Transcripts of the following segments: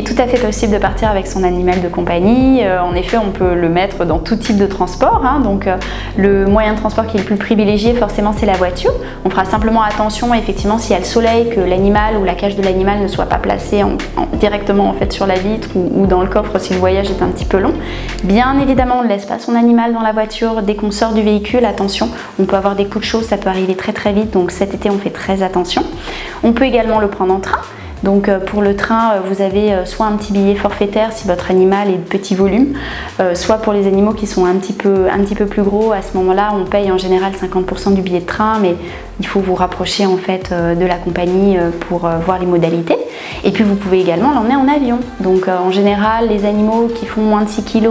est tout à fait possible de partir avec son animal de compagnie. En effet, on peut le mettre dans tout type de transport. Donc le moyen de transport qui est le plus privilégié, forcément, c'est la voiture. On fera simplement attention, effectivement, s'il y a le soleil, que l'animal ou la cage de l'animal ne soit pas placée directement en fait sur la vitre ou dans le coffre si le voyage est un petit peu long. Bien évidemment, on ne laisse pas son animal dans la voiture dès qu'on sort du véhicule. Attention, on peut avoir des coups de chaud, ça peut arriver très très vite. Donc cet été, on fait très attention. On peut également le prendre en train. Donc pour le train, vous avez soit un petit billet forfaitaire si votre animal est de petit volume, soit pour les animaux qui sont un petit peu plus gros. À ce moment-là, on paye en général 50% du billet de train, mais il faut vous rapprocher en fait de la compagnie pour voir les modalités. Et puis vous pouvez également l'emmener en avion. Donc en général, les animaux qui font moins de 6 kg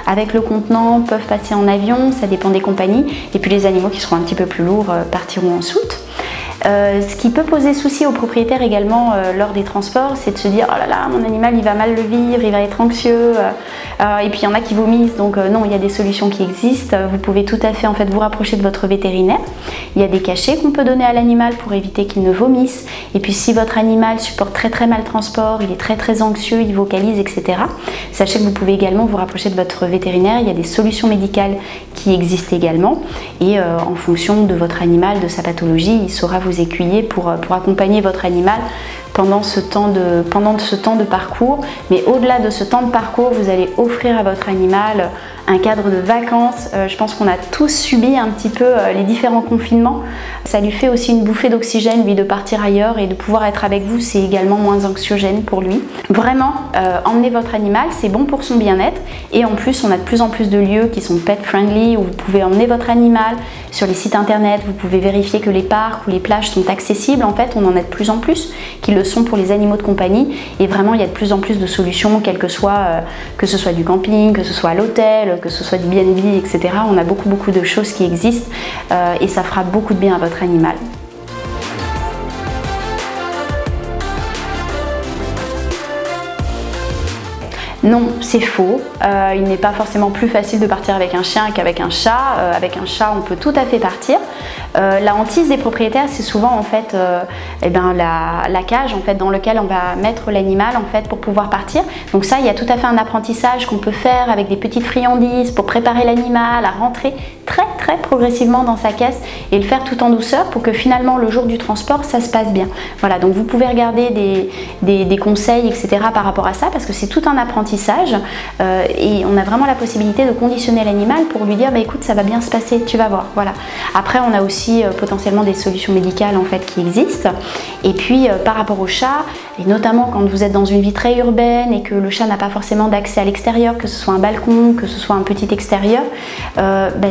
avec le contenant peuvent passer en avion, ça dépend des compagnies. Et puis les animaux qui seront un petit peu plus lourds partiront en soute. Ce qui peut poser souci aux propriétaires également lors des transports, c'est de se dire « Oh là là, mon animal il va mal le vivre, il va être anxieux et puis il y en a qui vomissent, donc non, il y a des solutions qui existent. Vous pouvez tout à fait en fait vous rapprocher de votre vétérinaire. Il y a des cachets qu'on peut donner à l'animal pour éviter qu'il ne vomisse. Et puis si votre animal supporte très mal le transport, il est très anxieux, il vocalise, etc. Sachez que vous pouvez également vous rapprocher de votre vétérinaire. Il y a des solutions médicales qui existent également et en fonction de votre animal, de sa pathologie, il saura vous aiguiller pour accompagner votre animal pendant ce temps de parcours. Mais au-delà de ce temps de parcours, vous allez offrir à votre animal un cadre de vacances. Je pense qu'on a tous subi un petit peu les différents confinements. Ça lui fait aussi une bouffée d'oxygène, lui, de partir ailleurs et de pouvoir être avec vous, c'est également moins anxiogène pour lui. Vraiment, emmenez votre animal, c'est bon pour son bien-être. Et en plus, on a de plus en plus de lieux qui sont pet friendly, où vous pouvez emmener votre animal. Sur les sites internet, vous pouvez vérifier que les parcs ou les plages sont accessibles. En fait, on en a de plus en plus qui le sont pour les animaux de compagnie. Et vraiment, il y a de plus en plus de solutions, que ce soit du camping, que ce soit à l'hôtel, que ce soit du B&B, etc. On a beaucoup de choses qui existent et ça fera beaucoup de bien à votre animal. Non, c'est faux. Il n'est pas forcément plus facile de partir avec un chien qu'avec un chat. Avec un chat, on peut tout à fait partir. La hantise des propriétaires, c'est souvent en fait la cage en fait, dans laquelle on va mettre l'animal en fait, pour pouvoir partir. Donc ça, il y a tout à fait un apprentissage qu'on peut faire avec des petites friandises pour préparer l'animal à rentrer très progressivement dans sa caisse et le faire tout en douceur pour que finalement le jour du transport, ça se passe bien. Voilà, donc vous pouvez regarder des conseils, etc. par rapport à ça parce que c'est tout un apprentissage et on a vraiment la possibilité de conditionner l'animal pour lui dire bah, écoute, ça va bien se passer, tu vas voir. Voilà. Après, on a aussi potentiellement des solutions médicales en fait qui existent. Et puis par rapport au chat, et notamment quand vous êtes dans une vie très urbaine et que le chat n'a pas forcément d'accès à l'extérieur, que ce soit un balcon, que ce soit un petit extérieur,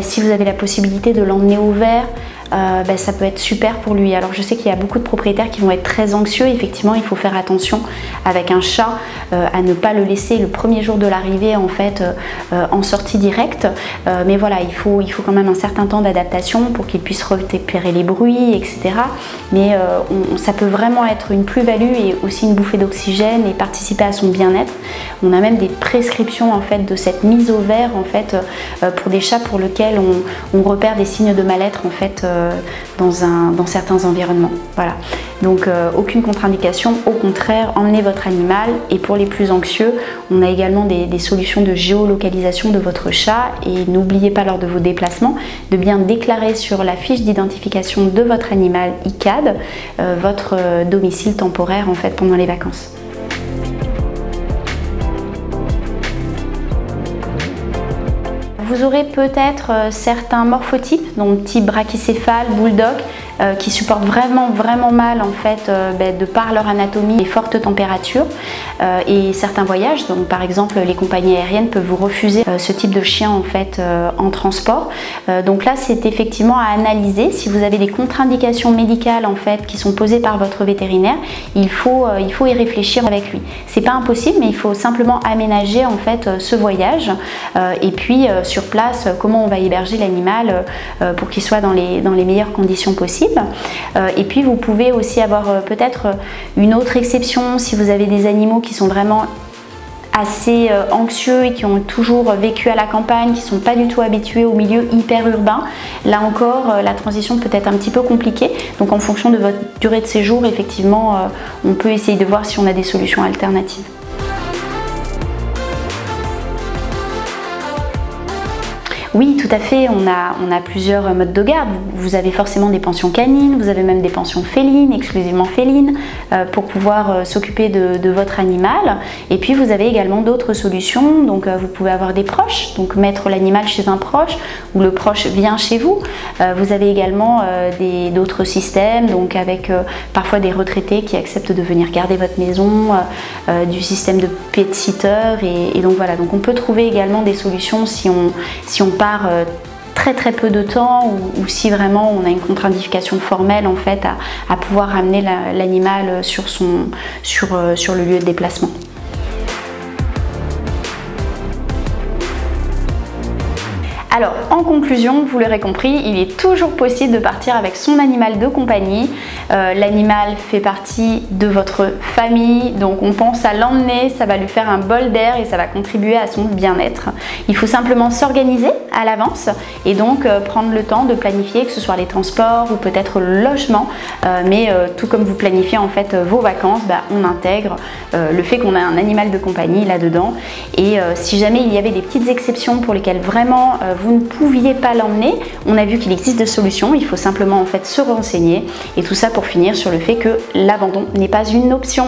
si vous avez la possibilité de l'emmener au vert, ça peut être super pour lui. Alors je sais qu'il y a beaucoup de propriétaires qui vont être très anxieux. Effectivement, il faut faire attention avec un chat à ne pas le laisser le premier jour de l'arrivée en fait en sortie directe. Mais voilà, il faut quand même un certain temps d'adaptation pour qu'il puisse repérer les bruits, etc. Mais ça peut vraiment être une plus-value et aussi une bouffée d'oxygène et participer à son bien-être. On a même des prescriptions en fait de cette mise au vert en fait pour des chats pour lesquels on repère des signes de mal-être en fait dans certains environnements. Voilà. Donc aucune contre-indication, au contraire, emmenez votre animal. Et pour les plus anxieux, on a également des solutions de géolocalisation de votre chat. Et n'oubliez pas lors de vos déplacements de bien déclarer sur la fiche d'identification de votre animal ICAD votre domicile temporaire en fait pendant les vacances. Vous aurez peut-être certains morphotypes, donc type brachycéphale, bulldog, qui supportent vraiment mal en fait de par leur anatomie et fortes températures et certains voyages. Donc par exemple les compagnies aériennes peuvent vous refuser ce type de chien en fait en transport. Donc là c'est effectivement à analyser. Si vous avez des contre-indications médicales en fait qui sont posées par votre vétérinaire, il faut y réfléchir avec lui. C'est pas impossible, mais il faut simplement aménager en fait ce voyage et puis sur place comment on va héberger l'animal pour qu'il soit dans les meilleures conditions possibles. Et puis vous pouvez aussi avoir peut-être une autre exception si vous avez des animaux qui sont vraiment assez anxieux et qui ont toujours vécu à la campagne, qui ne sont pas du tout habitués au milieu hyper urbain. Là encore, la transition peut être un petit peu compliquée. Donc en fonction de votre durée de séjour, effectivement, on peut essayer de voir si on a des solutions alternatives. à fait, on a plusieurs modes de garde. Vous avez forcément des pensions canines, vous avez même des pensions félines, exclusivement félines, pour pouvoir s'occuper de votre animal. Et puis vous avez également d'autres solutions, donc vous pouvez avoir des proches, donc mettre l'animal chez un proche, ou le proche vient chez vous. Vous avez également d'autres systèmes, donc avec parfois des retraités qui acceptent de venir garder votre maison, du système de pet sitter, et donc voilà, donc on peut trouver également des solutions si on part très peu de temps, ou si vraiment on a une contre-indication formelle en fait à pouvoir amener l'animal sur le lieu de déplacement. Alors, en conclusion, vous l'aurez compris, il est toujours possible de partir avec son animal de compagnie. L'animal fait partie de votre famille, donc on pense à l'emmener, ça va lui faire un bol d'air et ça va contribuer à son bien-être. Il faut simplement s'organiser à l'avance et donc prendre le temps de planifier, que ce soit les transports ou peut-être le logement, mais tout comme vous planifiez en fait vos vacances, on intègre le fait qu'on a un animal de compagnie là-dedans. Et si jamais il y avait des petites exceptions pour lesquelles vraiment vous ne pouviez pas l'emmener, on a vu qu'il existe des solutions, il faut simplement en fait se renseigner, et tout ça pour finir sur le fait que l'abandon n'est pas une option.